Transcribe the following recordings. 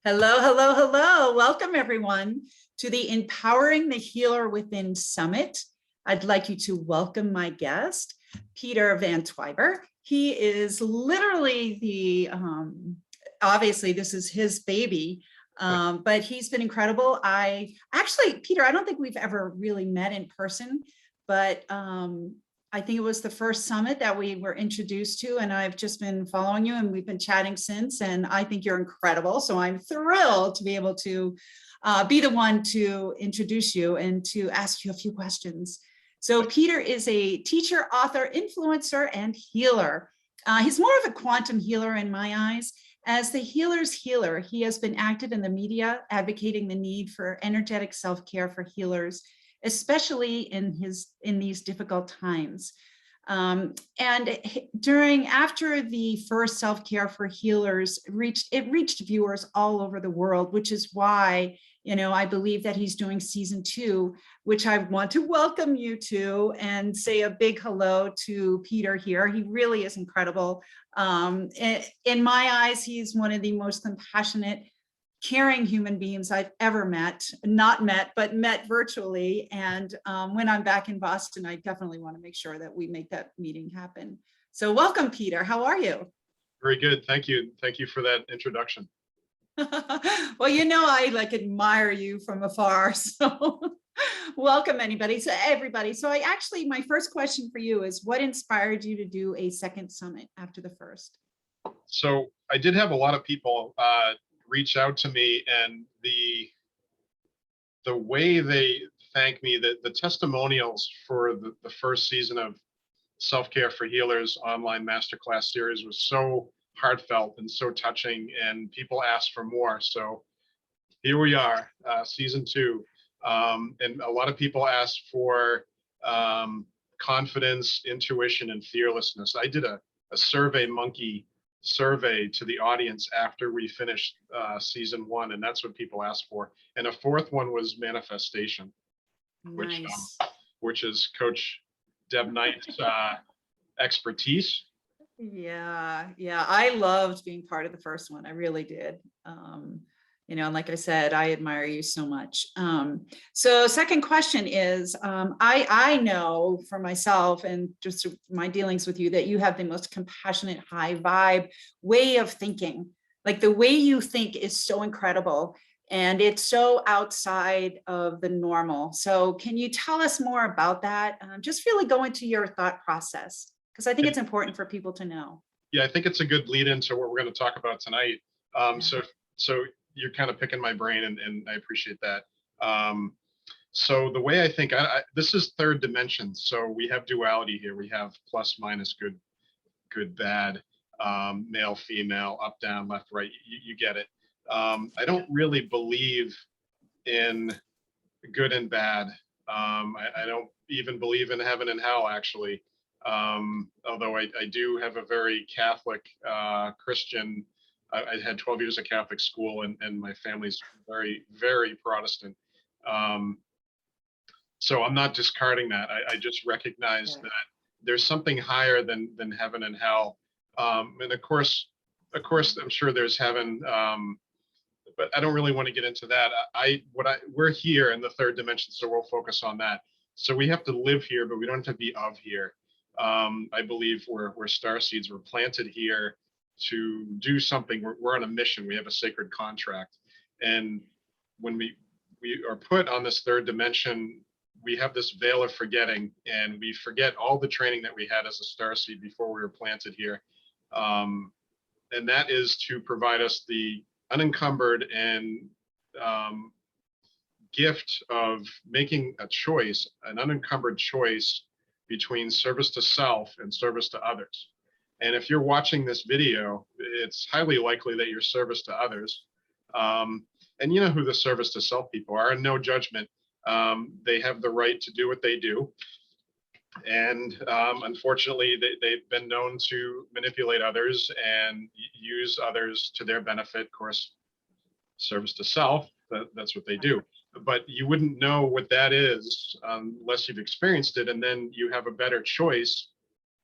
Hello, hello, hello. Welcome everyone to the Empowering the Healer Within Summit. I'd like you to welcome my guest, Peter Van Twuyver. He is literally the, obviously this is his baby, but he's been incredible. Peter, I don't think we've ever really met in person, but I think it was the first summit that we were introduced to, and I've just been following you and we've been chatting since, and I think you're incredible. So I'm thrilled to be able to be the one to introduce you and to ask you a few questions. So Peter is a teacher, author, influencer, and healer. He's more of a quantum healer in my eyes. As the healer's healer, he has been active in the media, advocating the need for energetic self-care for healers, especially in these difficult times. And after the first self-care for healers reached viewers all over the world, which is why, I believe that he's doing season 2, which I want to welcome you to and say a big hello to Peter here. He really is incredible. In my eyes, he's one of the most compassionate, caring human beings I've ever met, but met virtually. And when I'm back in Boston, I definitely want to make sure that we make that meeting happen. So welcome, Peter. How are you? Very good. Thank you. Thank you for that introduction. Well, I admire you from afar. So welcome everybody. So my first question for you is, what inspired you to do a second summit after the first? So I did have a lot of people reach out to me, and the way they thank me, the testimonials for the first season of Self-Care for Healers online masterclass series was so heartfelt and so touching, and people asked for more. So here we are, season 2. And a lot of people asked for confidence, intuition, and fearlessness. I did a survey monkey survey to the audience after we finished season 1, and that's what people asked for. And a fourth one was manifestation. Nice. which is Coach Deb Knight's expertise. Yeah, I loved being part of the first one. I really did. And like I said, I admire you so much. So second question is, I know for myself and just my dealings with you that you have the most compassionate, high vibe way of thinking. Like the way you think is so incredible, and it's so outside of the normal. So can you tell us more about that? Just really go into your thought process, because I think it's important for people to know. Yeah, I think it's a good lead into what we're going to talk about tonight. So you're kind of picking my brain, and I appreciate that. So the way I think, this is third dimension. So we have duality here. We have plus, minus, good, bad, male, female, up, down, left, right. You get it. I don't really believe in good and bad. I don't even believe in heaven and hell, actually. Although I do have a very Catholic, Christian. I had 12 years of Catholic school, and my family's very, very Protestant. So I'm not discarding that. I just recognize that there's something higher than heaven and hell. And of course, I'm sure there's heaven, but I don't really want to get into that. We're here in the third dimension, so we'll focus on that. So we have to live here, but we don't have to be of here. I believe we're starseeds. We're planted here to do something. We're on a mission. We have a sacred contract. And when we are put on this third dimension, we have this veil of forgetting, and we forget all the training that we had as a starseed before we were planted here. And that is to provide us the unencumbered and gift of making a choice, an unencumbered choice between service to self and service to others. And if you're watching this video, it's highly likely that you're service to others. And you know who the service to self people are, and no judgment. They have the right to do what they do. And unfortunately, they've been known to manipulate others and use others to their benefit. Of course, service to self, that's what they do. But you wouldn't know what that is unless you've experienced it. And then you have a better choice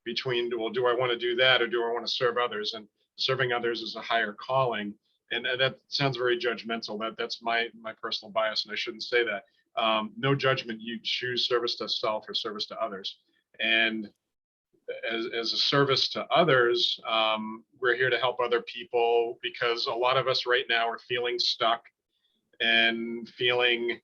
between, well, do I want to do that, or do I want to serve others? And serving others is a higher calling. and that sounds very judgmental. That's my personal bias, and I shouldn't say that. No judgment. You choose service to self or service to others. And as a service to others, we're here to help other people, because a lot of us right now are feeling stuck and feeling,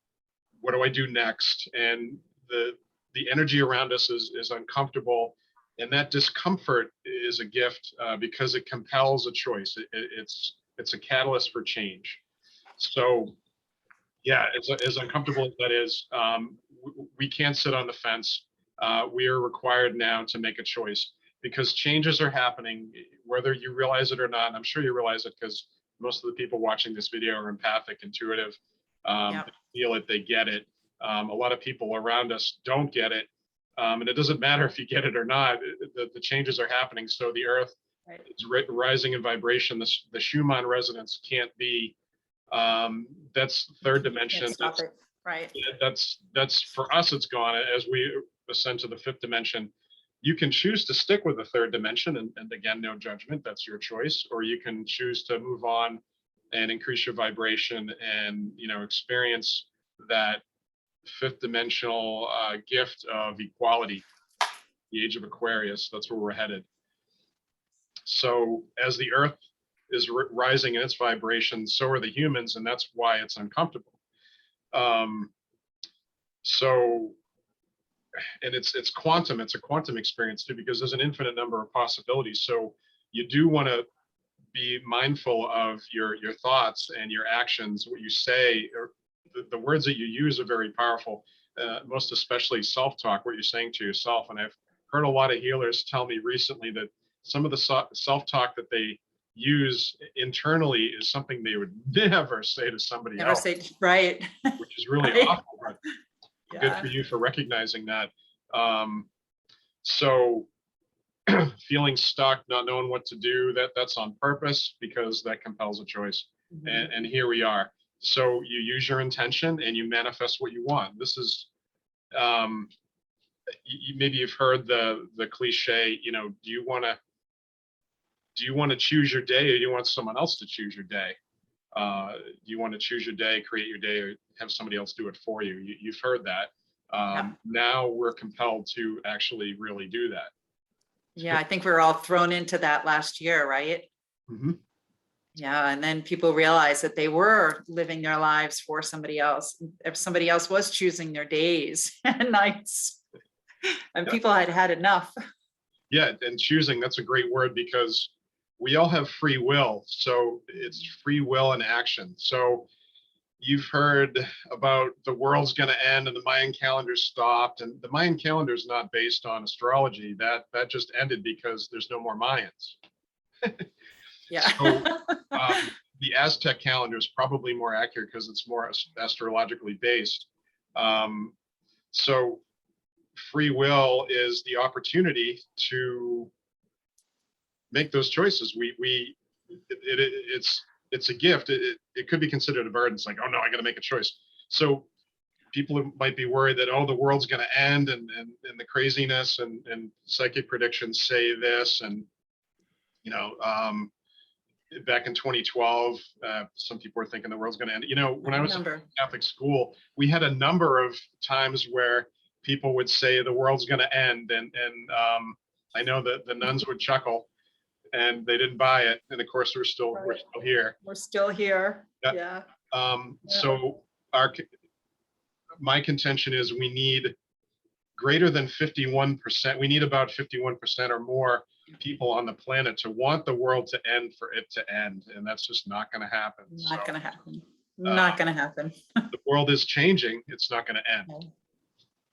what do I do next? And the energy around us is uncomfortable. And that discomfort is a gift, because it compels a choice. It's a catalyst for change. So yeah, as uncomfortable as that is, we can't sit on the fence. We are required now to make a choice, because changes are happening, whether you realize it or not. And I'm sure you realize it, because most of the people watching this video are empathic, intuitive, Yep. they feel it, they get it. A lot of people around us don't get it. And it doesn't matter if you get it or not, the changes are happening. So the earth Right. is rising in vibration. The Schumann resonance can't be, that's third dimension. Can't stop it. Right. That's for us, it's gone. As we ascend to the fifth dimension, you can choose to stick with the third dimension, and again, no judgment, that's your choice. Or you can choose to move on and increase your vibration and, experience that fifth dimensional gift of equality, the age of Aquarius. That's where we're headed. So as the earth is rising in its vibration, so are the humans, and that's why it's uncomfortable. So, and it's quantum, it's a quantum experience too, because there's an infinite number of possibilities. So you do want to be mindful of your thoughts and your actions, what you say, or the words that you use are very powerful, most especially self-talk, what you're saying to yourself. And I've heard a lot of healers tell me recently that some of the self-talk that they use internally is something they would never say to somebody Never else, say, right. which is really Right. awful. But good Yeah. for you for recognizing that. So feeling stuck, not knowing what to do, that's on purpose, because that compels a choice. Mhm. And here we are. So you use your intention and you manifest what you want. This is, maybe you've heard the cliche, do you want to choose your day, or do you want someone else to choose your day? Do you want to choose your day, create your day, or have somebody else do it for you? You've heard that. Yeah. Now we're compelled to actually really do that. Yeah, I think we were all thrown into that last year, right? Mm-hmm. Yeah, and then people realized that they were living their lives for somebody else. If somebody else was choosing their days and nights, and Yeah. people had had enough. Yeah, and choosing, that's a great word, because we all have free will. So it's free will in action. So you've heard about the world's going to end and the Mayan calendar stopped, and the Mayan calendar is not based on astrology. That just ended because there's no more Mayans. Yeah. So the Aztec calendar is probably more accurate because it's more astrologically based. So free will is the opportunity to make those choices. It's a gift. It could be considered a burden. It's like, oh no, I got to make a choice. So people might be worried that, oh, the world's going to end, and the craziness and psychic predictions say this, and back in 2012, some people were thinking the world's going to end. When I was in Catholic school, we had a number of times where people would say the world's going to end, and I know that the nuns would chuckle, and they didn't buy it. And of course, we're still here. We're still here. Yeah. Yeah. So my contention is we need greater than 51%. We need about 51% or more people on the planet to want the world to end, for it to end. And that's just not going to happen. Not going to happen. Not going to happen. The world is changing. It's not going to end.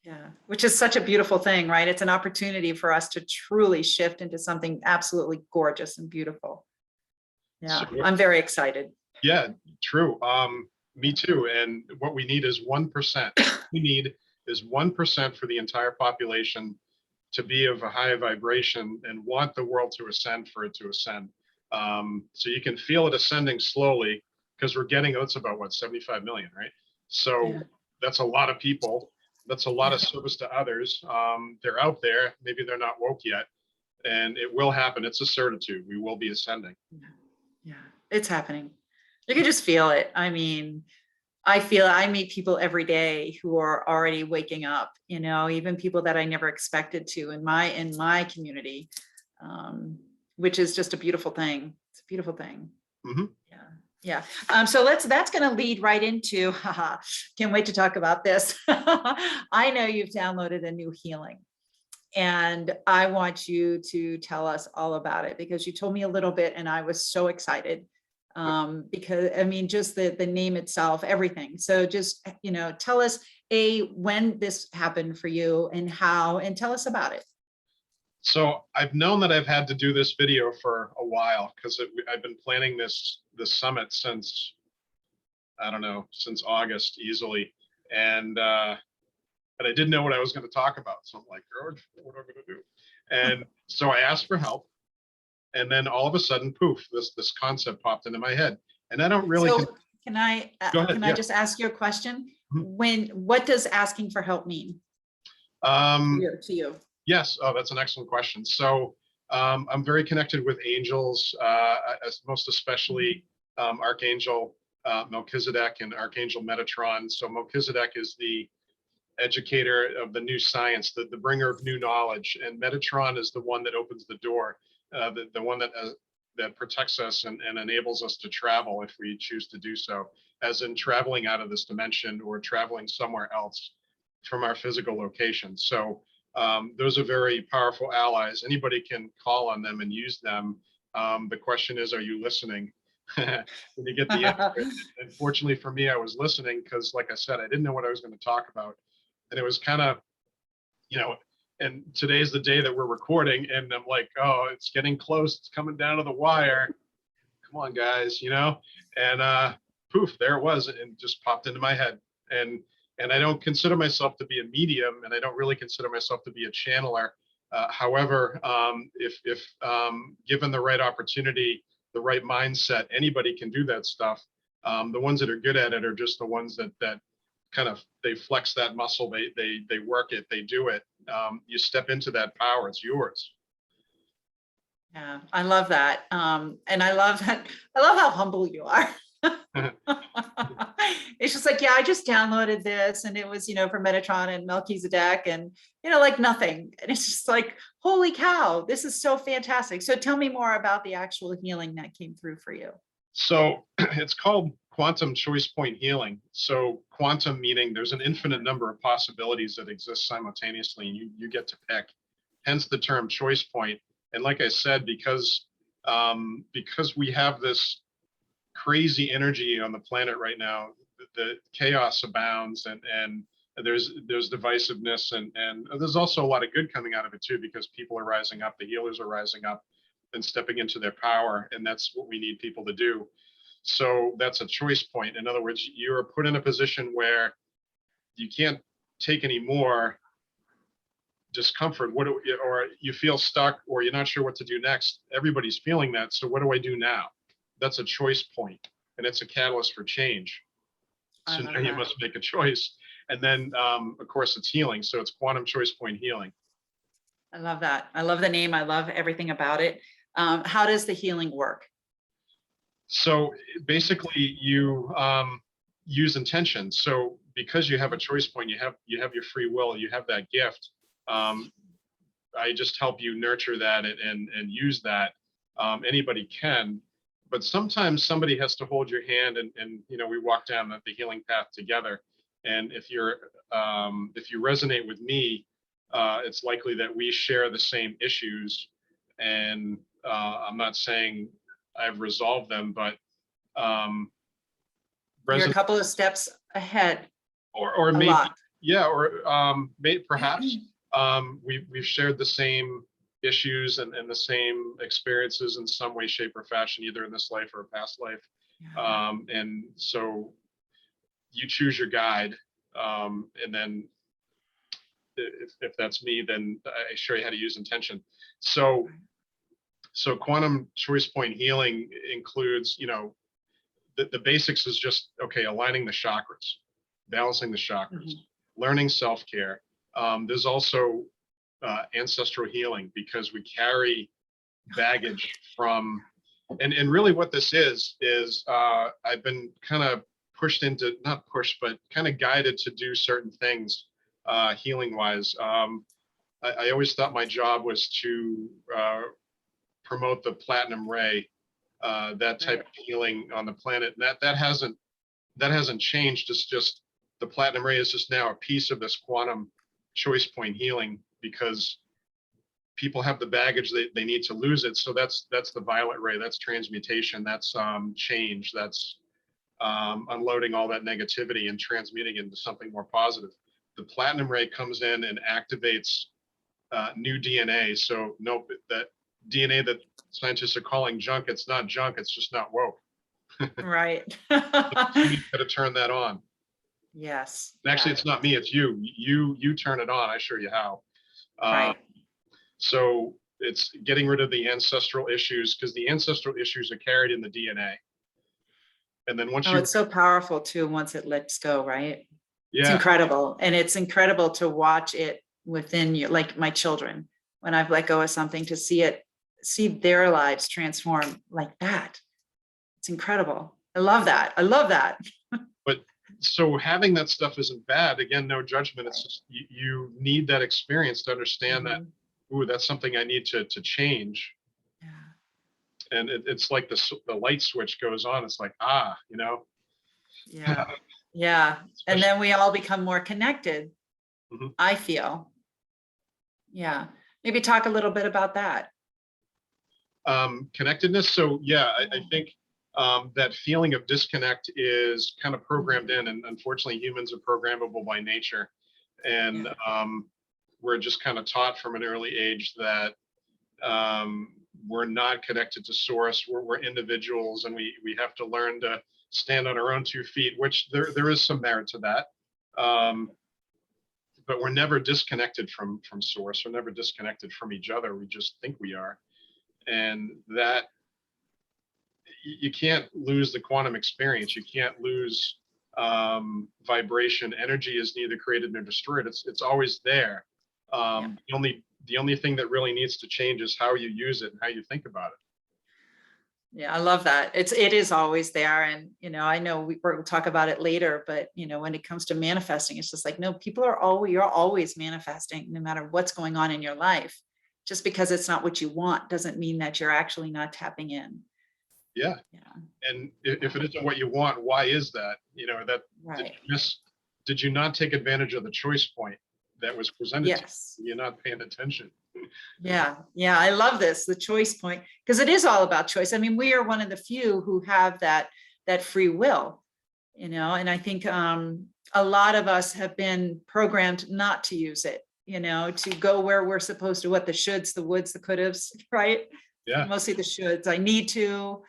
Yeah, which is such a beautiful thing, right? It's an opportunity for us to truly shift into something absolutely gorgeous and beautiful. Yeah, so, I'm very excited. Yeah, true. Me too. And what we need is 1%. We need is 1% for the entire population to be of a high vibration and want the world to ascend, for it to ascend. So you can feel it ascending slowly, because we're getting, it's about what, 75 million, right? So yeah. That's a lot of people. That's a lot of service to others. They're out there. Maybe they're not woke yet, and it will happen. It's a certitude. We will be ascending. Yeah, it's happening. You can just feel it. I mean, I meet people every day who are already waking up, you know, even people that I never expected to in my community, which is just a beautiful thing. It's a beautiful thing. Mhm. Yeah. Yeah. So that's going to lead right into, haha, can't wait to talk about this. I know you've downloaded a new healing, and I want you to tell us all about it, because you told me a little bit and I was so excited. Because I mean, just the name itself, everything. So just, you know, tell us when this happened for you and how, and tell us about it. So I've known that I've had to do this video for a while, because I've been planning this summit since, I don't know, since August easily. And but I didn't know what I was going to talk about. So I'm like, George, what am I going to do? And so I asked for help. And then all of a sudden, poof, this concept popped into my head. And I don't really. So can I Go ahead, can I just ask you a question? Mhm. What does asking for help mean to you? Yes. Oh, that's an excellent question. So I'm very connected with angels, most especially Archangel Melchizedek and Archangel Metatron. So Melchizedek is the educator of the new science, the bringer of new knowledge, and Metatron is the one that opens the door, the one that protects us and enables us to travel if we choose to do so, as in traveling out of this dimension or traveling somewhere else from our physical location. So those are very powerful allies. Anybody can call on them and use them. The question is, are you listening? When you get the answer. And fortunately for me, I was listening, because like I said, I didn't know what I was going to talk about. And it was kind of, you know, and today's the day that we're recording, and I'm like, oh, it's getting close. It's coming down to the wire. Come on, guys, you know? And poof, there it was, and just popped into my head. And I don't consider myself to be a medium, and I don't really consider myself to be a channeler. However, if given the right opportunity, the right mindset, anybody can do that stuff. The ones that are good at it are just the ones that kind of, they flex that muscle, they work it, they do it. You step into that power, it's yours. Yeah, I love that. And I love how humble you are. It's just like, yeah, I just downloaded this and it was, you know, for Metatron and Melchizedek and, you know, like nothing. And it's just like, holy cow, this is so fantastic. So tell me more about the actual healing that came through for you. So it's called quantum choice point healing. So quantum meaning there's an infinite number of possibilities that exist simultaneously, and you get to pick, hence the term choice point. And like I said, because we have this crazy energy on the planet right now, the chaos abounds, and there's divisiveness, and there's also a lot of good coming out of it too, because people are rising up, the healers are rising up and stepping into their power, and that's what we need people to do. So that's a choice point. In other words, you're put in a position where you can't take any more discomfort. Or you feel stuck, or you're not sure what to do next. Everybody's feeling that. So what do I do now? That's a choice point, and it's a catalyst for change. So now you must make a choice. And then, of course, it's healing. So it's quantum choice point healing. I love that. I love the name. I love everything about it. How does the healing work? So basically, you use intention. So because you have a choice point, you have your free will, you have that gift. I just help you nurture that and use that. Anybody can, but sometimes somebody has to hold your hand, and you know, we walk down the healing path together. And if you resonate with me, it's likely that we share the same issues. And I'm not saying I've resolved them, but you're a couple of steps ahead, or maybe, lot. Yeah, or perhaps we've shared the same issues and the same experiences in some way, shape, or fashion, either in this life or a past life. Yeah. And so you choose your guide, and then if that's me, then I show you how to use intention. So quantum choice point healing includes, you know, the basics is just, okay, aligning the chakras, balancing the chakras, learning self-care. There's also ancestral healing, because we carry baggage from And really what this is I've been kind of pushed into, not pushed, but kind of guided to do certain things healing wise. I always thought my job was to promote the platinum ray, that type of healing on the planet. And that hasn't changed. It's just the platinum ray is just now a piece of this quantum choice point healing, because people have the baggage, they need to lose it. So that's the violet ray, that's transmutation, that's change, that's unloading all that negativity and transmuting into something more positive. The platinum ray comes in and activates new DNA. So nope, that DNA that scientists are calling junk, it's not junk, it's just not woke. Right. You got to turn that on. Yes. And actually, yeah. it's not me, it's you. You turn it on. I show you how. Right. So it's getting rid of the ancestral issues, because the ancestral issues are carried in the DNA. And then once It's so powerful too, once it lets go, right? It's yeah, incredible. And it's incredible to watch it within you, like my children, when I've let go of something, to see their lives transform like that. It's incredible. I love that. I love that. but so having that stuff isn't bad. Again, no judgment. It's just you need that experience to understand that, ooh, that's something I need to change. Yeah. And it's like the light switch goes on. It's like, Yeah. Yeah. And then we all become more connected, I feel. Yeah. Maybe talk a little bit about that. Connectedness. So yeah, I think that feeling of disconnect is kind of programmed in, and unfortunately humans are programmable by nature. And we're just kind of taught from an early age that we're not connected to source. We're individuals, and we have to learn to stand on our own 2 feet, which there is some merit to that. But we're never disconnected from source. We're never disconnected from each other. We just think we are. And that you can't lose the quantum experience. You can't lose vibration. Energy is neither created nor destroyed. It's always there. The only thing that really needs to change is how you use it and how you think about it. Yeah, I love that. It is always there. And, I know we'll talk about it later, but, when it comes to manifesting, it's just like, no, you're always manifesting, no matter what's going on in your life. Just because it's not what you want doesn't mean that you're actually not tapping in. Yeah. And if it isn't what you want, why is that? Right. Did you not take advantage of the choice point that was presented to you? You're not paying attention. Yeah. I love this, the choice point, because it is all about choice. I mean, we are one of the few who have that free will, and I think a lot of us have been programmed not to use it, to go where we're supposed to, what the shoulds, the woulds, the could-haves, right? Yeah. Mostly the shoulds. I need to,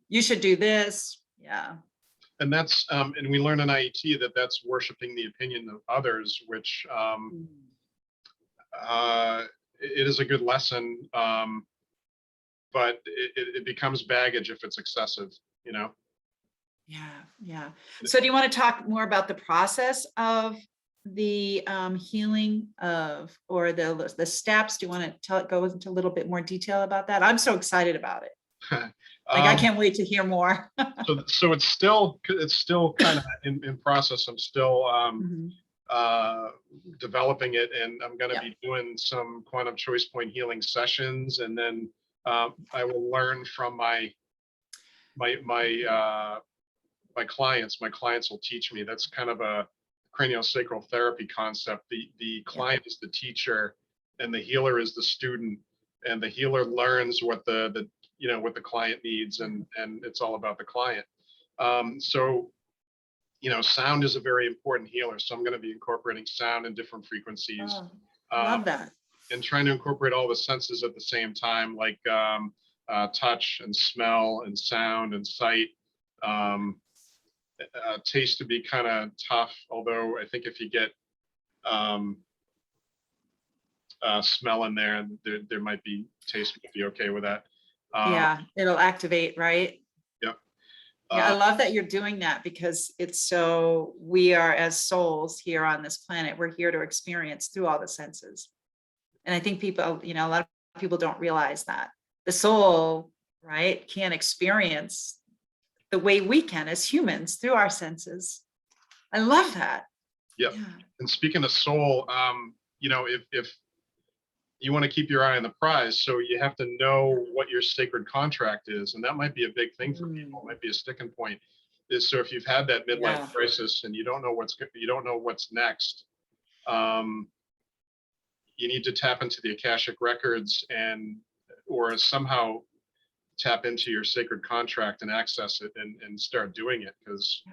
you should do this. Yeah. And that's, and we learn in IET that's worshiping the opinion of others, which it is a good lesson, but it becomes baggage if it's excessive, Yeah. So do you want to talk more about the process of the healing or the steps? Do you want to go into a little bit more detail about that? I'm so excited about it. I can't wait to hear more. so it's still kind of in process. I'm still developing it, and I'm going to be doing some quantum choice point healing sessions, and then I will learn from my clients. My clients will teach me. That's kind of a craniosacral therapy concept. The client is the teacher, and the healer is the student, and the healer learns what the client needs, and it's all about the client. So sound is a very important healer. So I'm going to be incorporating sound in different frequencies. Love that. And trying to incorporate all the senses at the same time, like touch and smell and sound and sight. Taste to be kind of tough, although I think if you get smell in there, there might be taste might be okay with that. It'll activate, right? Yep. I love that you're doing that, because we are, as souls here on this planet, we're here to experience through all the senses. And I think people, a lot of people don't realize that the soul right, can't experience the way we can as humans through our senses. I love that. Yep. Yeah. And speaking of soul, if you want to keep your eye on the prize, so you have to know what your sacred contract is, and that might be a big thing for people. It might be a sticking point. Is so if you've had that midlife crisis and you don't know what's next, you need to tap into the Akashic Records or somehow tap into your sacred contract and access it and start doing it, because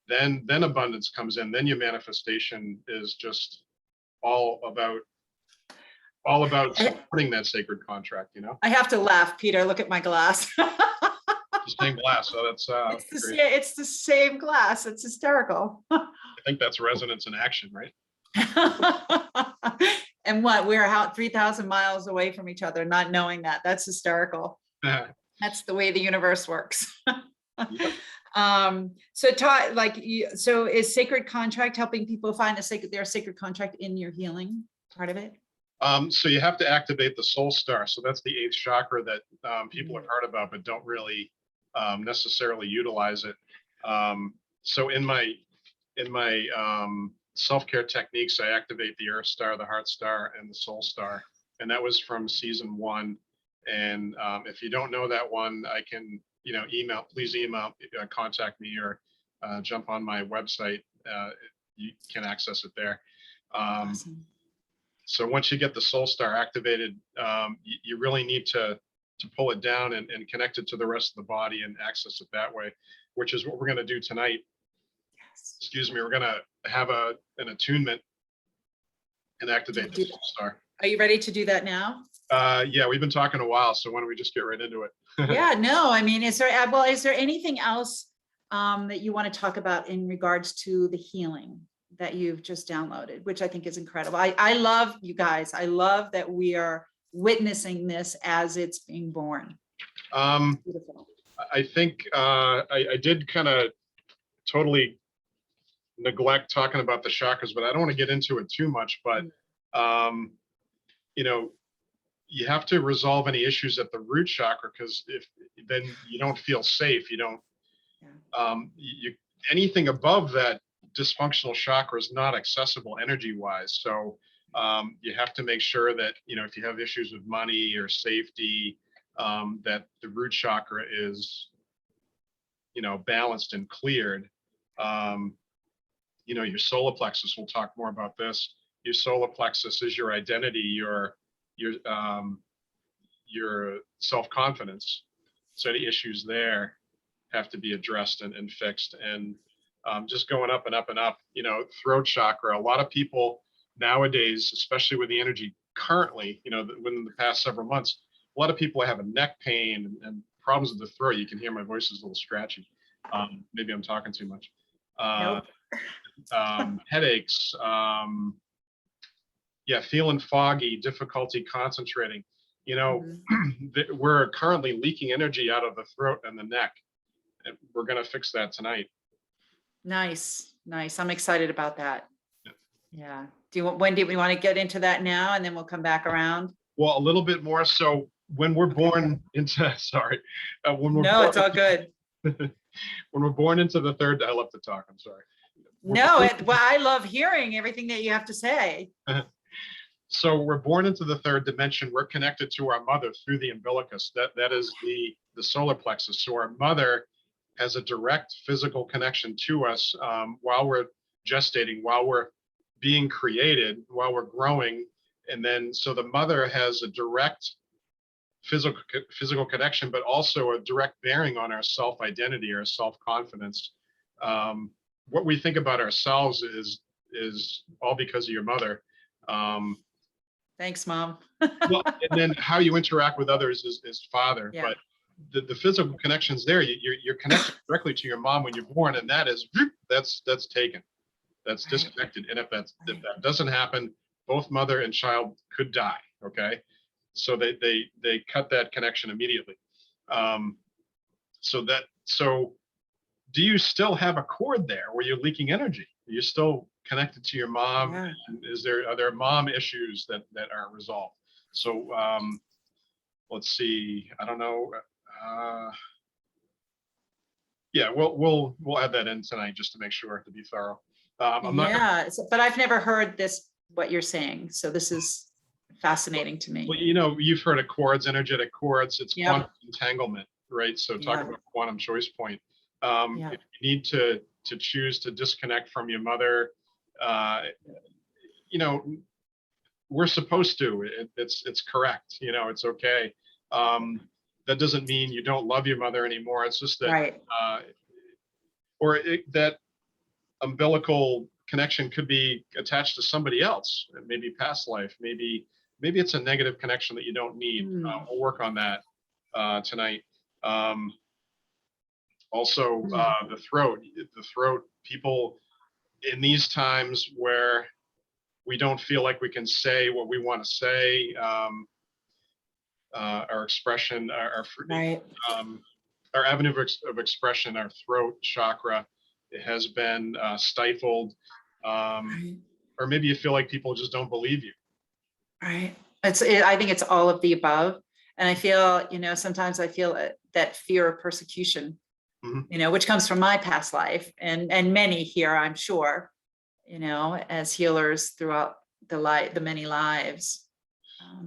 then abundance comes in. Then your manifestation is just all about supporting that sacred contract, I have to laugh, Peter. Look at my glass. The same glass. So that's it's the same glass. It's hysterical. I think that's resonance in action, right? And what, we're out 3,000 miles away from each other, not knowing that. That's hysterical. That's the way the universe works. Yep. So is sacred contract helping people find their sacred contract in your healing part of it? So you have to activate the soul star. So that's the 8th chakra that people have heard about, but don't really necessarily utilize it. So in my self-care techniques, I activate the earth star, the heart star, and the soul star. And that was from season 1. And if you don't know that one, I can, please email, contact me, or jump on my website. You can access it there. Awesome. So once you get the soul star activated, you really need to pull it down and connect it to the rest of the body and access it that way, which is what we're going to do tonight. Yes. Excuse me. We're going to have an attunement and activate the soul star. Are you ready to do that now? Yeah, we've been talking a while, so why don't we just get right into it? Yeah, no, I mean, is there anything else that you want to talk about in regards to the healing that you've just downloaded, which I think is incredible. I love you guys. I love that we are witnessing this as it's being born. Beautiful. I think I did kind of totally neglect talking about the chakras, but I don't want to get into it too much. But you have to resolve any issues at the root chakra, because then you don't feel safe. You don't. Anything above that dysfunctional chakra is not accessible energy wise. So you have to make sure that, if you have issues with money or safety, that the root chakra is, balanced and cleared. Your solar plexus, we'll talk more about this. Your solar plexus is your identity, your self-confidence. So any issues there have to be addressed and fixed. And just going up and up and up, throat chakra. A lot of people nowadays, especially with the energy currently, within the past several months, a lot of people have a neck pain and problems with the throat. You can hear my voice is a little scratchy. Maybe I'm talking too much. Nope. Headaches, feeling foggy, difficulty concentrating. We're currently leaking energy out of the throat and the neck, and we're going to fix that tonight. Nice. I'm excited about that. Yeah. When do we want to get into that now, and then we'll come back around? Well, a little bit more. So when we're born into, it's all good. When we're born into the third, I love to talk. I'm sorry. I love hearing everything that you have to say. So we're born into the third dimension. We're connected to our mother through the umbilicus. That is the solar plexus. So our mother has a direct physical connection to us while we're gestating, while we're being created, while we're growing. And then, so the mother has a direct physical connection, but also a direct bearing on our self-identity, our self-confidence. What we think about ourselves is all because of your mother. Thanks, Mom. Well, and then how you interact with others is father. Yeah. But the physical connection's there. You're connected directly to your mom when you're born, and that's taken. That's disconnected. And if that doesn't happen, both mother and child could die. Okay, so they cut that connection immediately. So do you still have a cord there where you're leaking energy? Are you still connected to your mom? Yeah. And are there mom issues that aren't resolved? So let's see. I don't know. Yeah, we'll add that in tonight just to make sure, to be thorough. I'm not gonna, Yeah, but I've never heard this, what you're saying. So this is fascinating to me. well, you've heard of chords, energetic chords. It's Yep. quantum entanglement, right? So talk Yeah. about quantum choice point. Yeah. If you need to choose to disconnect from your mother, you know, we're supposed to. It's correct. It's okay. That doesn't mean you don't love your mother anymore. It's just that, Right. That umbilical connection could be attached to somebody else, maybe past life, maybe it's a negative connection that you don't need. We'll work on that tonight. Also, the throat, people in these times where we don't feel like we can say what we want to say, our expression, Right. our avenue of expression, our throat chakra, it has been stifled, Right. or maybe you feel like people just don't believe you. Right. I think it's all of the above. And I feel, sometimes I feel that fear of persecution, which comes from my past life and many here, I'm sure, as healers throughout the many lives.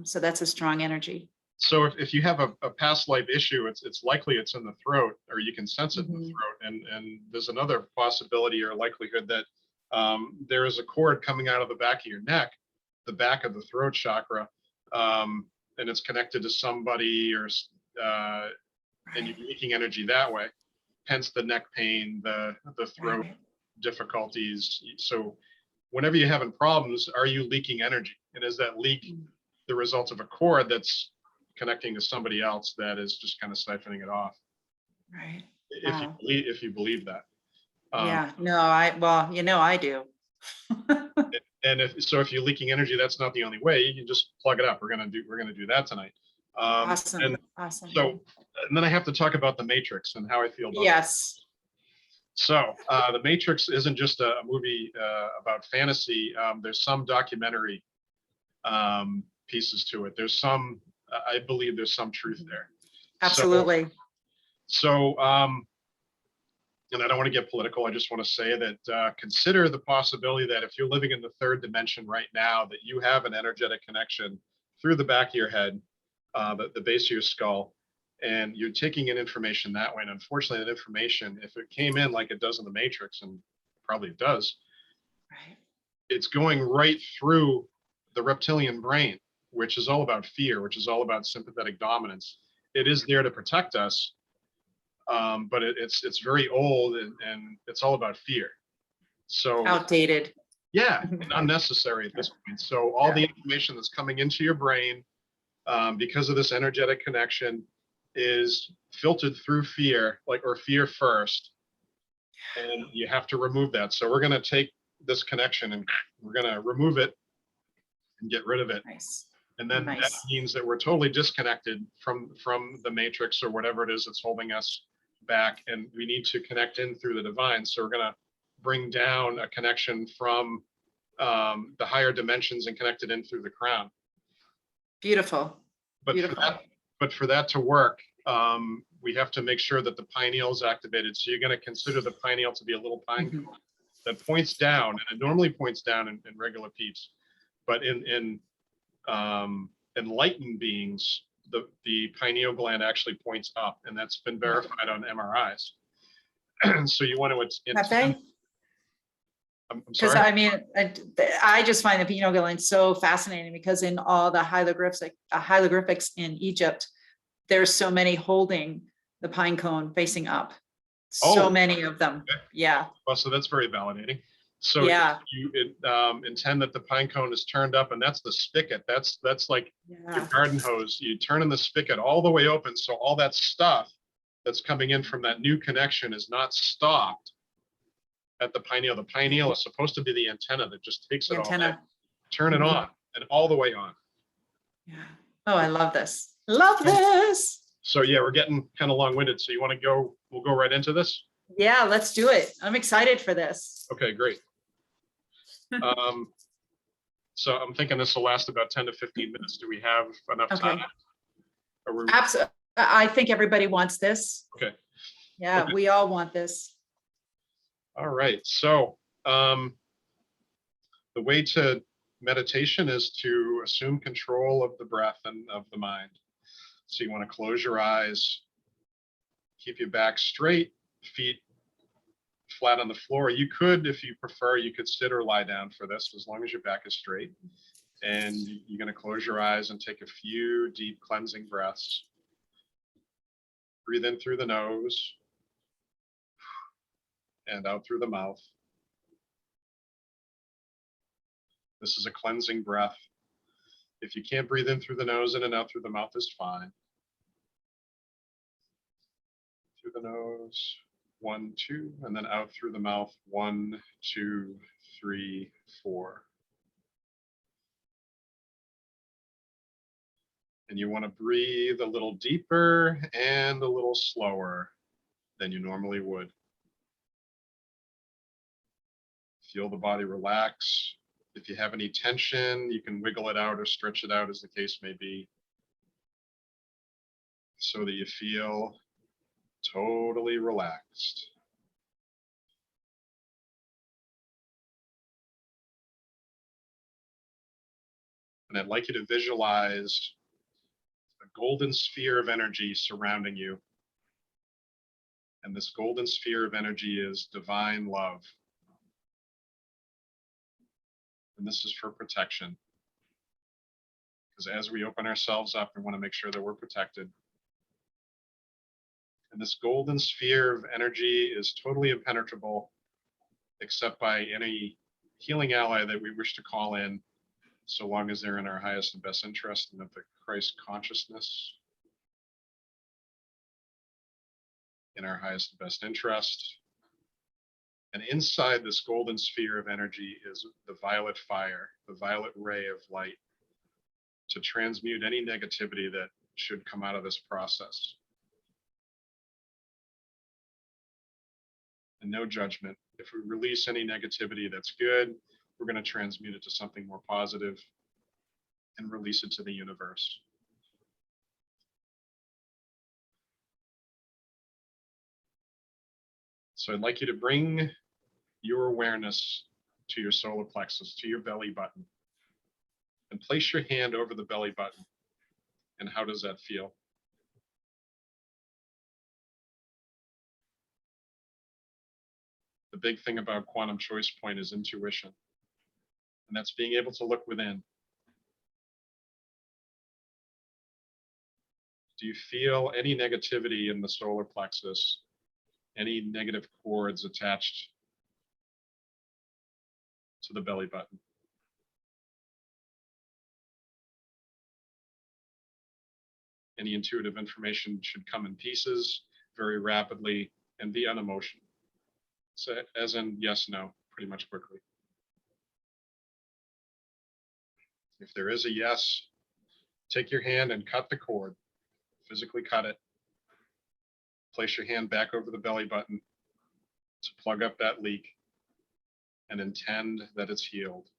So that's a strong energy. So if you have a past life issue, it's likely it's in the throat, or you can sense it in the throat. And there's another possibility or likelihood that there is a cord coming out of the back of your neck, the back of the throat chakra, and it's connected to somebody, or and you're leaking energy that way. Hence the neck pain, the throat difficulties. So whenever you're having problems, are you leaking energy? And is that leak the result of a cord that's connecting to somebody else that is just kind of siphoning it off? Right. If you believe that. Yeah. No, I do. And if you're leaking energy, that's not the only way. You can just plug it up. We're gonna do that tonight. Awesome. So, and then I have to talk about the Matrix and how I feel about yes. it. So the Matrix isn't just a movie about fantasy. There's some documentary pieces to it. I believe there's some truth there. Absolutely. So and I don't want to get political. I just want to say that consider the possibility that if you're living in the third dimension right now, that you have an energetic connection through the back of your head, the base of your skull, and you're taking in information that way. And unfortunately, that information, if it came in like it does in the Matrix, and probably it does, it's going right through the reptilian brain, which is all about fear, which is all about sympathetic dominance. It is there to protect us. But it's very old, and it's all about fear. So outdated. Yeah, and unnecessary at this point. So all the information that's coming into your brain, because of this energetic connection, is filtered through fear, or fear first, and you have to remove that. So we're going to take this connection and we're going to remove it and get rid of it. Nice. And then that means that we're totally disconnected from the Matrix or whatever it is that's holding us back, and we need to connect in through the divine. So we're going to bring down a connection from the higher dimensions and connect it in through the crown. Beautiful. But for that to work, we have to make sure that the pineal is activated. So you're going to consider the pineal to be a little pine cone that points down, and it normally points down in regular peeps, but in enlightened beings, the pineal gland actually points up, and that's been verified on MRIs. So you want to because I just find the pineal gland so fascinating, because in all the hieroglyphics in Egypt, there's so many holding the pine cone facing up. So many of them. Okay. Yeah. Well, so that's very validating. So you intend that the pine cone is turned up, and that's the spigot. That's like your garden hose. You turn in the spigot all the way open, so all that stuff that's coming in from that new connection is not stopped at the pineal. The pineal is supposed to be the antenna that just takes it all in. Turn it on, and all the way on. Yeah. Oh, I love this. Love this. So yeah, we're getting kind of long-winded. So you want to go? We'll go right into this. Yeah, let's do it. I'm excited for this. Okay, great. So I'm thinking this will last about 10 to 15 minutes. Do we have enough time? I think everybody wants this. Okay. Yeah, Okay. we all want this. All right. So the way to meditation is to assume control of the breath and of the mind. So you want to close your eyes, keep your back straight, feet flat on the floor. You could, if you prefer, you could sit or lie down for this, as long as your back is straight. And you're going to close your eyes and take a few deep cleansing breaths. Breathe in through the nose and out through the mouth. This is a cleansing breath. If you can't breathe in through the nose, in and out through the mouth is fine. Through the nose, 1, 2, and then out through the mouth, 1, 2, 3, 4. And you want to breathe a little deeper and a little slower than you normally would. Feel the body relax. If you have any tension, you can wiggle it out or stretch it out, as the case may be, so that you feel totally relaxed. And I'd like you to visualize a golden sphere of energy surrounding you. And this golden sphere of energy is divine love. And this is for protection. Because as we open ourselves up, we want to make sure that we're protected. And this golden sphere of energy is totally impenetrable, except by any healing ally that we wish to call in, so long as they're in our highest and best interest and of the Christ consciousness, in our highest and best interest. And inside this golden sphere of energy is the violet fire, the violet ray of light, to transmute any negativity that should come out of this process. And no judgment. If we release any negativity that's good, we're going to transmute it to something more positive and release it to the universe. So I'd like you to bring your awareness to your solar plexus, to your belly button, and place your hand over the belly button. And how does that feel? The big thing about quantum choice point is intuition. And that's being able to look within. Do you feel any negativity in the solar plexus? Any negative cords attached to the belly button? Any intuitive information should come in pieces very rapidly and be unemotional. So as in yes, no, pretty much quickly. If there is a yes, take your hand and cut the cord, physically cut it. Place your hand back over the belly button to plug up that leak and intend that it's healed.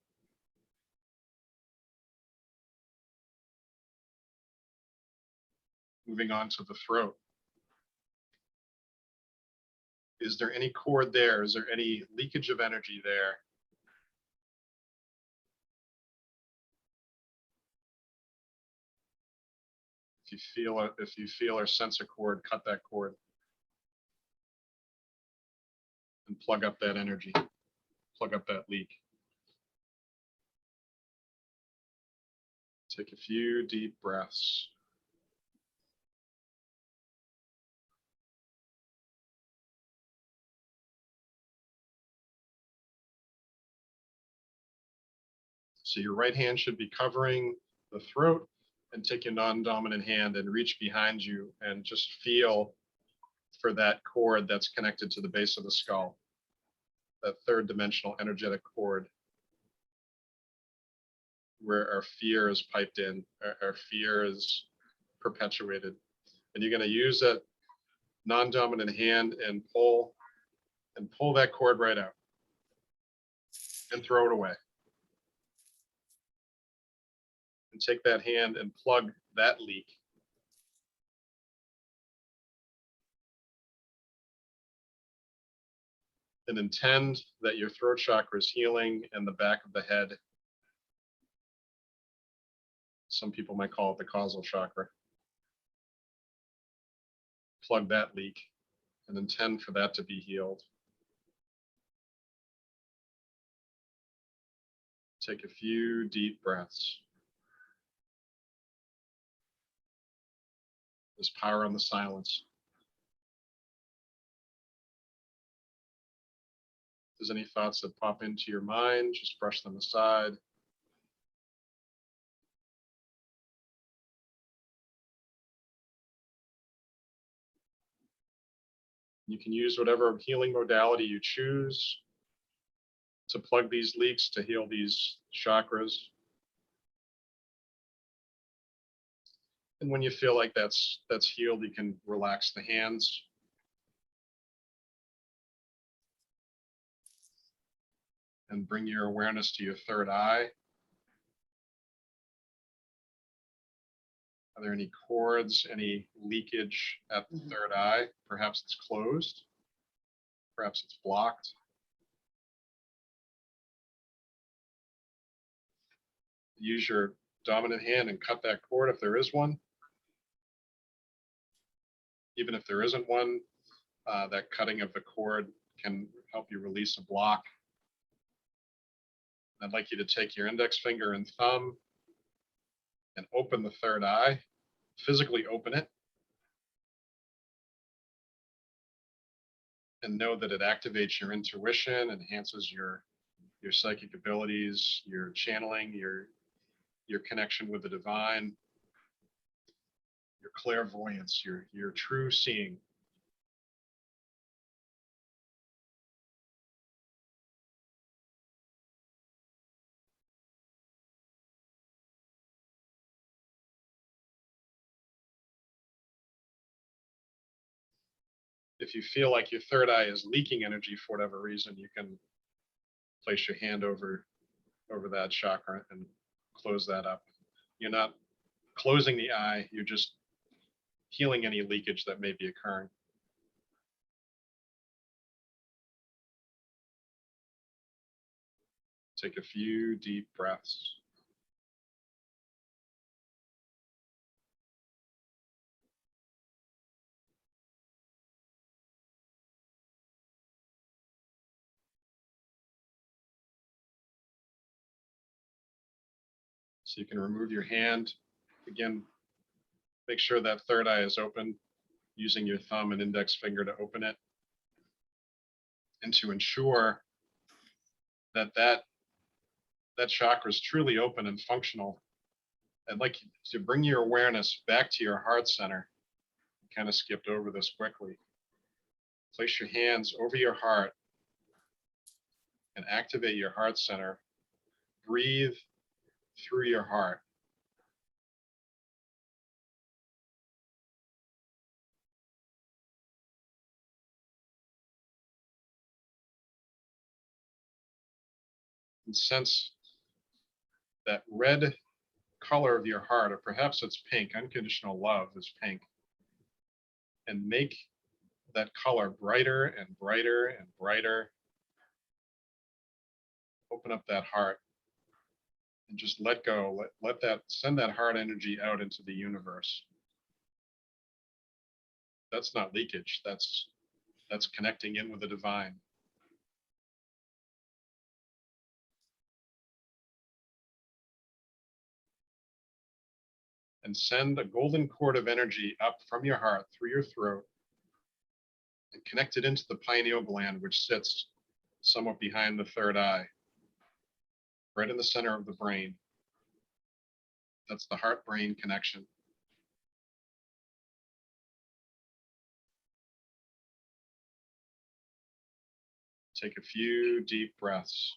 Moving on to the throat. Is there any cord there? Is there any leakage of energy there? If you feel or sense a cord, cut that cord and plug up that energy, plug up that leak. Take a few deep breaths. So your right hand should be covering the throat, and take your non-dominant hand and reach behind you and just feel for that cord that's connected to the base of the skull, that third dimensional energetic cord where our fear is piped in, our fear is perpetuated. And you're going to use that non-dominant hand and pull that cord right out and throw it away. And take that hand and plug that leak and intend that your throat chakra is healing and the back of the head. Some people might call it the causal chakra. Plug that leak and intend for that to be healed. Take a few deep breaths. There's power in the silence. If there's any thoughts that pop into your mind, just brush them aside. You can use whatever healing modality you choose to plug these leaks, to heal these chakras. And when you feel like that's healed, you can relax the hands. And bring your awareness to your third eye. Are there any cords, any leakage at the third eye? Perhaps it's closed. Perhaps it's blocked. Use your dominant hand and cut that cord if there is one. Even if there isn't one, that cutting of the cord can help you release a block. I'd like you to take your index finger and thumb and open the third eye, physically open it, and know that it activates your intuition, enhances your psychic abilities, your channeling, your connection with the divine, your clairvoyance, your true seeing. If you feel like your third eye is leaking energy for whatever reason, you can place your hand over that chakra and close that up. You're not closing the eye, you're just healing any leakage that may be occurring. Take a few deep breaths. So you can remove your hand. Again, make sure that third eye is open, using your thumb and index finger to open it. And to ensure that chakra is truly open and functional, I'd like you to bring your awareness back to your heart center. I kind of skipped over this quickly. Place your hands over your heart and activate your heart center. Breathe through your heart. And sense that red color of your heart, or perhaps it's pink. Unconditional love is pink. And make that color brighter and brighter and brighter. Open up that heart and just let go. Let that, send that heart energy out into the universe. That's not leakage. That's connecting in with the divine. And send a golden cord of energy up from your heart through your throat and connect it into the pineal gland, which sits somewhat behind the third eye, right in the center of the brain. That's the heart-brain connection. Take a few deep breaths.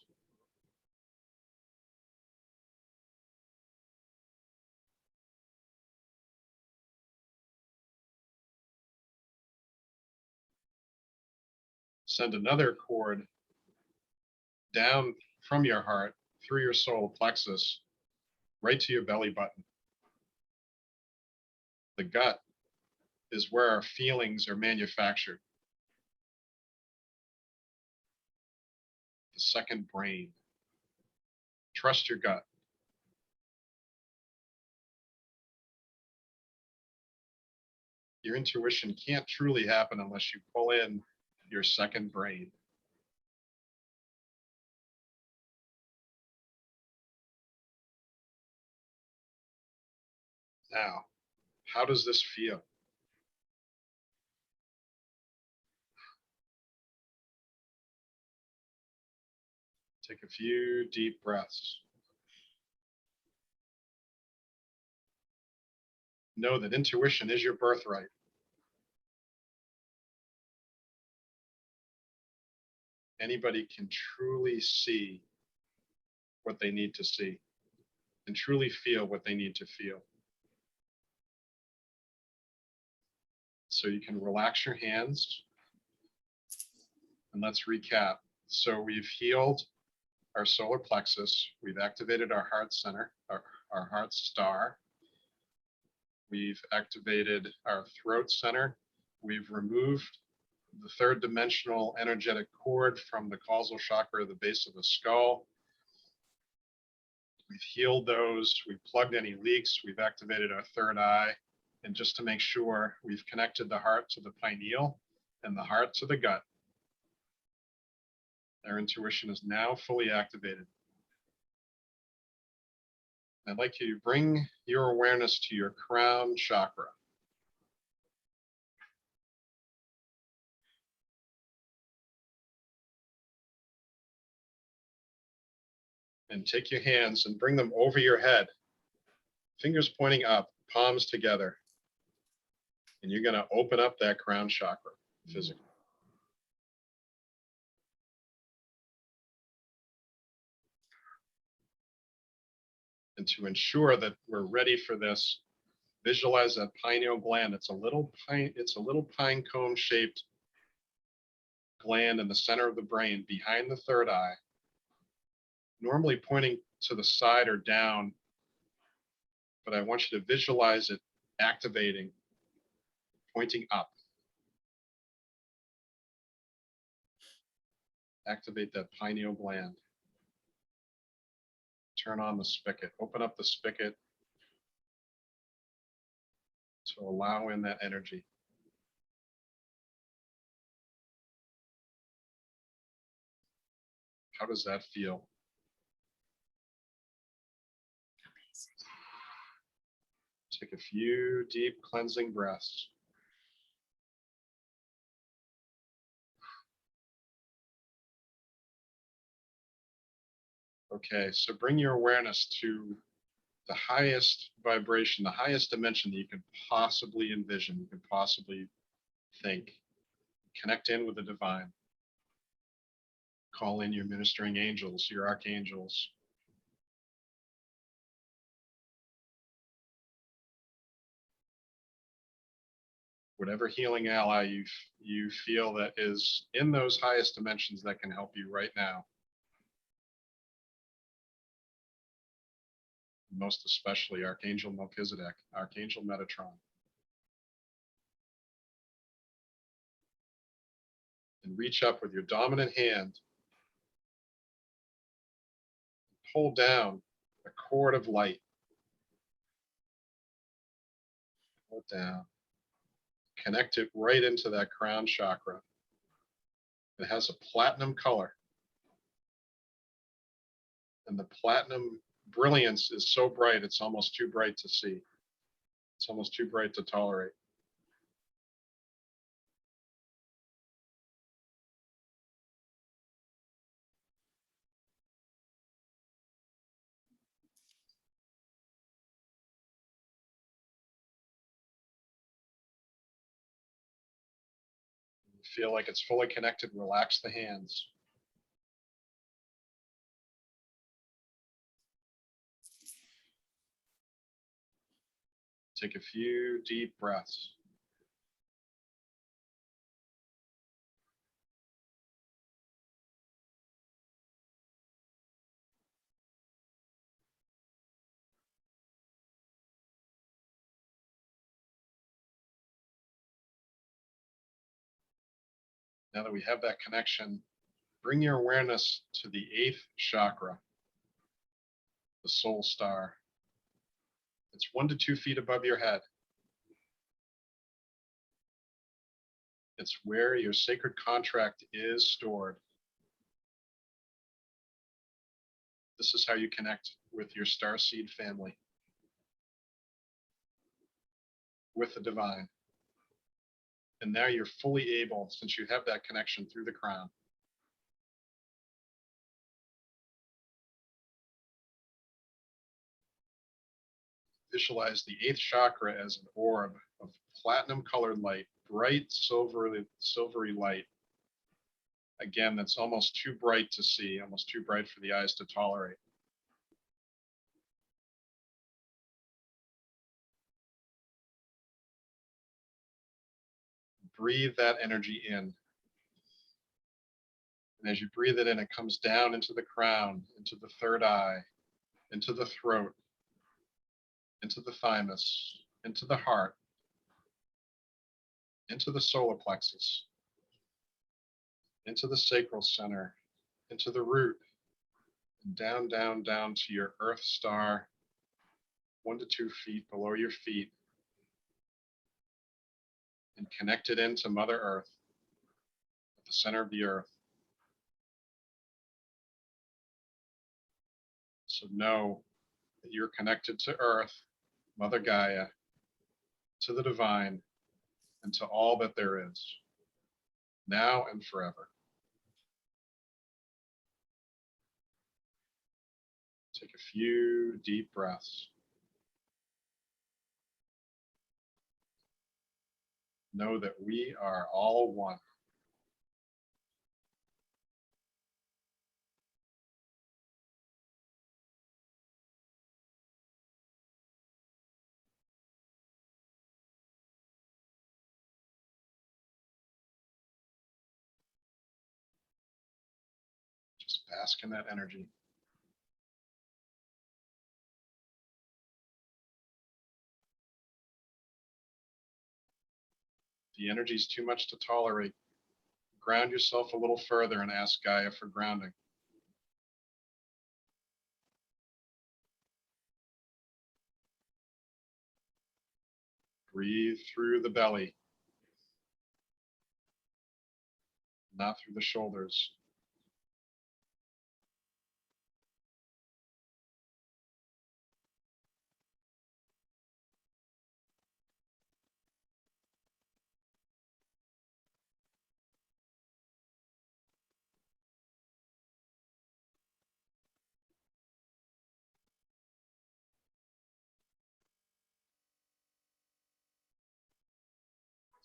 Send another cord down from your heart, through your solar plexus, right to your belly button. The gut is where our feelings are manufactured. the second brain. Trust your gut. Your intuition can't truly happen unless you pull in your second brain. Now, how does this feel? Take a few deep breaths. Know that intuition is your birthright. Anybody can truly see what they need to see and truly feel what they need to feel. So you can relax your hands. And let's recap. So we've healed our solar plexus. We've activated our heart center, our heart star. We've activated our throat center. We've removed the third dimensional energetic cord from the causal chakra at the base of the skull. We've healed those. We've plugged any leaks. We've activated our third eye. And just to make sure, we've connected the heart to the pineal and the heart to the gut. Our intuition is now fully activated. I'd like you to bring your awareness to your crown chakra. And take your hands and bring them over your head. Fingers pointing up, palms together. And you're going to open up that crown chakra physically. And to ensure that we're ready for this, visualize that pineal gland. It's a little pine cone shaped gland in the center of the brain behind the third eye, normally pointing to the side or down, but I want you to visualize it activating, pointing up. Activate that pineal gland. Turn on the spigot, open up the spigot to allow in that energy. How does that feel? Take a few deep cleansing breaths. Okay, so bring your awareness to the highest vibration, the highest dimension that you can possibly envision, you can possibly think. Connect in with the divine. Call in your ministering angels, your archangels. Whatever healing ally you feel that is in those highest dimensions that can help you right now. Most especially Archangel Melchizedek, Archangel Metatron. And reach up with your dominant hand. Pull down a cord of light. Pull it down. Connect it right into that crown chakra. It has a platinum color. And the platinum brilliance is so bright, it's almost too bright to see. It's almost too bright to tolerate. You feel like it's fully connected, relax the hands. Take a few deep breaths. Now that we have that connection, Bring your awareness to the 8th chakra, the soul star. It's 1 to 2 feet above your head. It's where your sacred contract is stored. This is how you connect with your starseed family, with the divine. And now you're fully able, since you have that connection through the crown, visualize the 8th chakra as an orb of platinum colored light, bright silvery light. Again, that's almost too bright to see, almost too bright for the eyes to tolerate. Breathe that energy in. And as you breathe it in, it comes down into the crown, into the 3rd eye, into the throat, into the thymus, into the heart, into the solar plexus, into the sacral center, into the root, and down, down, down to your earth star, 1 to 2 feet below your feet, and connect it into Mother Earth, at the center of the earth. So know that you're connected to Earth, Mother Gaia, to the divine, and to all that there is, now and forever. Take a few deep breaths. Know that we are all one. Just bask in that energy. If the energy is too much to tolerate, ground yourself a little further and ask Gaia for grounding. Breathe through the belly, not through the shoulders.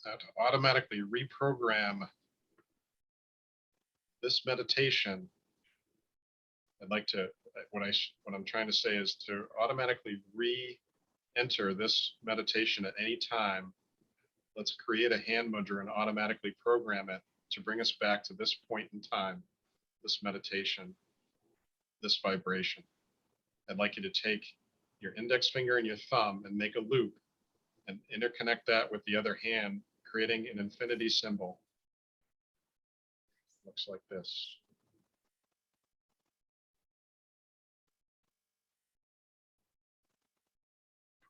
Now to automatically reprogram this meditation, what I'm trying to say is to automatically re-enter this meditation at any time. Let's create a hand mudra and automatically program it to bring us back to this point in time, this meditation, this vibration. I'd like you to take your index finger and your thumb and make a loop and interconnect that with the other hand, creating an infinity symbol. Looks like this.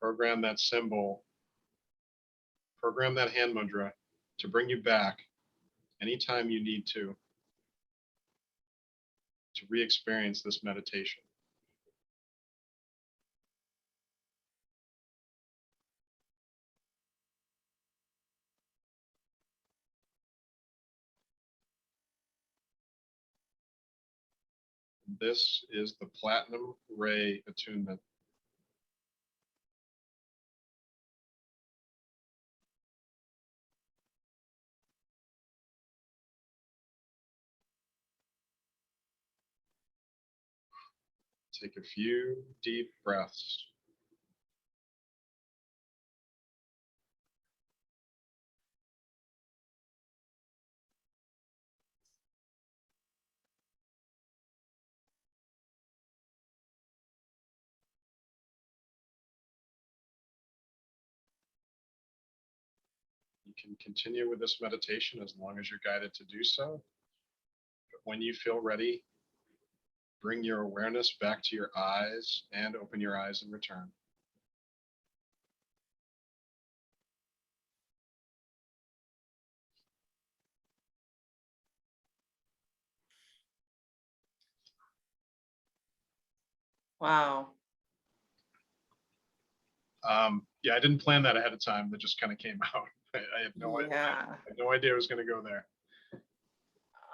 Program that symbol, program that hand mudra to bring you back anytime you need to re-experience this meditation. This is the platinum ray attunement. Take a few deep breaths. You can continue with this meditation as long as you're guided to do so. when you feel ready, bring your awareness back to your eyes and open your eyes in return. Wow. Yeah, I didn't plan that ahead of time. That just kind of came out. I had no idea. Yeah. I had no idea it was going to go there.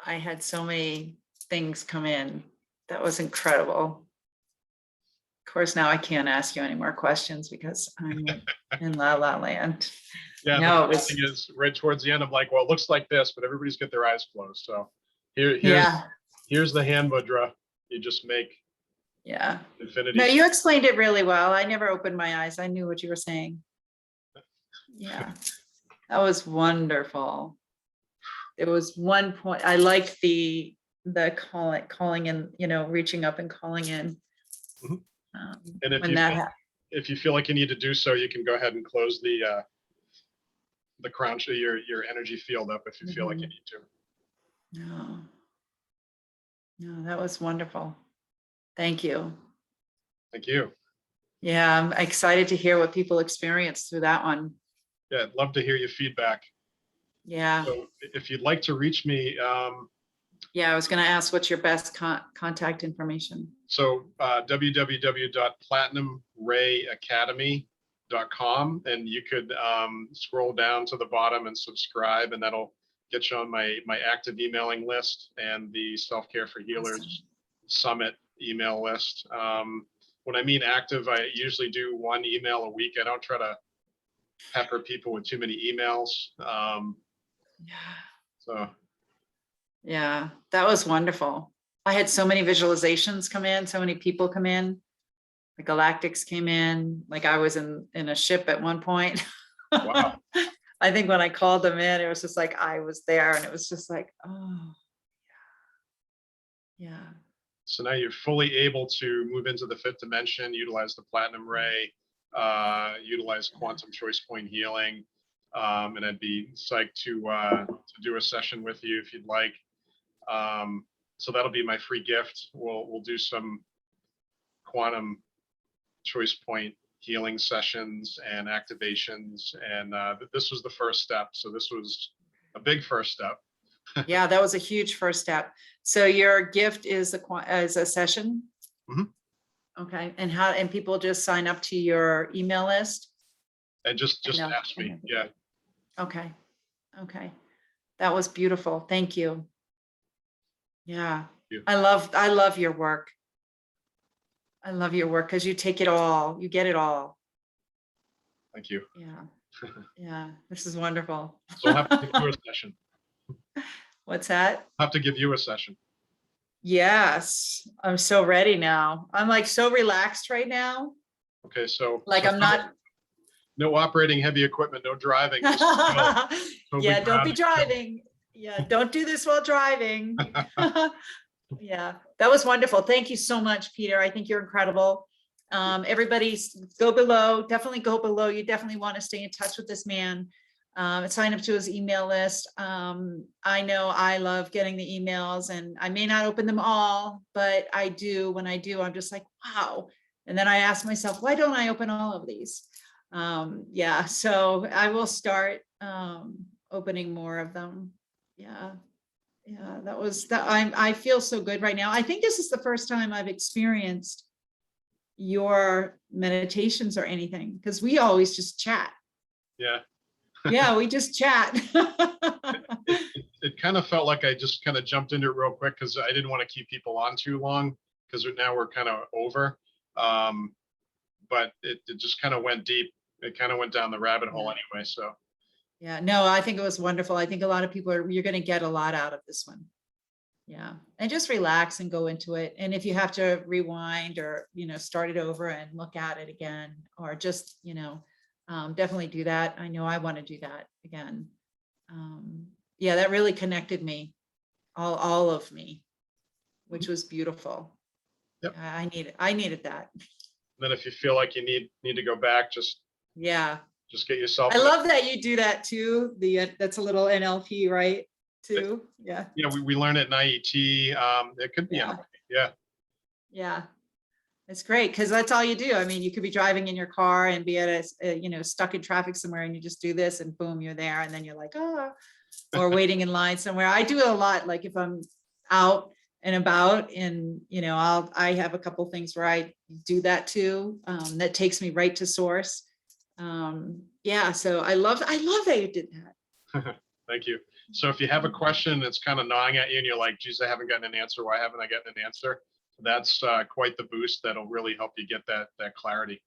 I had so many things come in. That was incredible. Of course, now I can't ask you any more questions because I'm in La La Land. Yeah, No, the thing is, right towards the end, I'm like, well, it looks like this, but everybody's got their eyes closed. So here's the hand mudra. You just make infinity. No, you explained it really well. I never opened my eyes. I knew what you were saying. Yeah, that was wonderful. There was one point I liked the calling in, reaching up and calling in. Mm-hmm. And if you feel like you need to do so, you can go ahead and close the crown, your energy field up if you feel like you need to. No, that was wonderful. Thank you. Thank you. Yeah, I'm excited to hear what people experience through that one. Yeah, I'd love to hear your feedback. Yeah. So if you'd like to reach me, yeah, I was going to ask what's your best contact information. So www.platinumrayacademy.com, and you could scroll down to the bottom and subscribe, and that'll get you on my active emailing list and the Self-Care for Healers Summit email list. When I mean active, I usually do one email a week. I don't try to pepper people with too many emails. Yeah, that was wonderful. I had so many visualizations come in, so many people come in. The galactics came in, like I was in a ship at one point. Wow. I think when I called them in, it was just like I was there, and it was just like, oh, yeah. So now you're fully able to move into the fifth dimension, utilize the platinum ray, utilize quantum choice point healing, and I'd be psyched to do a session with you if you'd like. So that'll be my free gift. We'll do some quantum choice point healing sessions and activations, and this was the first step. So this was a big first step. Yeah, that was a huge first step. So your gift is a session. Mm-hmm. Okay, and people just sign up to your email list and just ask me. Yeah. Okay. That was beautiful. Thank you. Yeah. I love your work. I love your work because you take it all. You get it all. Thank you. Yeah. Yeah. This is wonderful. So I'll have to give you a session. What's that? I'll have to give you a session. Yes. I'm so ready now. I'm like so relaxed right now. Okay. So I'm not. No operating heavy equipment, no driving. Yeah, don't be driving. Yeah, don't do this while driving. Yeah, that was wonderful. Thank you so much, Peter. I think you're incredible. Everybody go below, definitely go below. You definitely want to stay in touch with this man. Sign up to his email list. I know I love getting the emails, and I may not open them all, but I do. When I do, I'm just like, wow. And then I ask myself, why don't I open all of these? Yeah, so I will start opening more of them. Yeah, that was that. I feel so good right now. I think this is the first time I've experienced your meditations or anything, because we always just chat. Yeah. Yeah, we just chat. It kind of felt like I just kind of jumped into it real quick because I didn't want to keep people on too long, because now we're kind of over. But it just kind of went deep. It kind of went down the rabbit hole anyway. So. Yeah, no, I think it was wonderful. I think a lot of people you're going to get a lot out of this one. Yeah. And just relax and go into it. And if you have to rewind or, start it over and look at it again, or just, definitely do that. I know I want to do that again. Yeah, that really connected me, all of me, which was beautiful. Yep. I needed that. And then if you feel like you need to go back, just get yourself. I love that you do that too. That's a little NLP, right? too. Yeah. Yeah, we learn it in IET. It could be Yeah. anybody. Yeah. Yeah. It's great because that's all you do. I mean, you could be driving in your car and be at stuck in traffic somewhere, and you just do this and boom, you're there. And then you're like, oh, or waiting in line somewhere. I do it a lot. Like if I'm out and about and, I have a couple things where I do that too. That takes me right to source. Yeah. So I love that you did that. Thank you. So if you have a question that's kind of gnawing at you and you're like, geez, I haven't gotten an answer. Why haven't I gotten an answer? That's quite the boost that'll really help you get that clarity.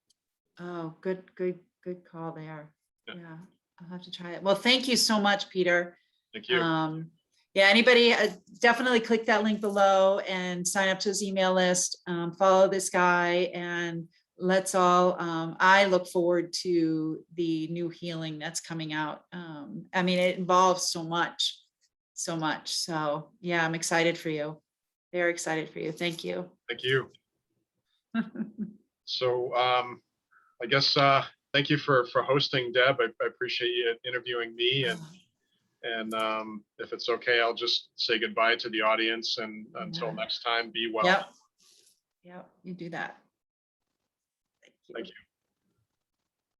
Oh, good call there. Yeah. I'll have to try it. Well, thank you so much, Peter. Thank you. Yeah, anybody definitely click that link below and sign up to his email list. Follow this guy, and let's all, I look forward to the new healing that's coming out. I mean, it involves so much. So yeah, I'm excited for you. Very excited for you. Thank you. Thank you. So I guess thank you for hosting, Deb. I appreciate you interviewing me, and if it's okay, I'll just say goodbye to the audience, and until next time, be well. Yep. You do that. Thank you.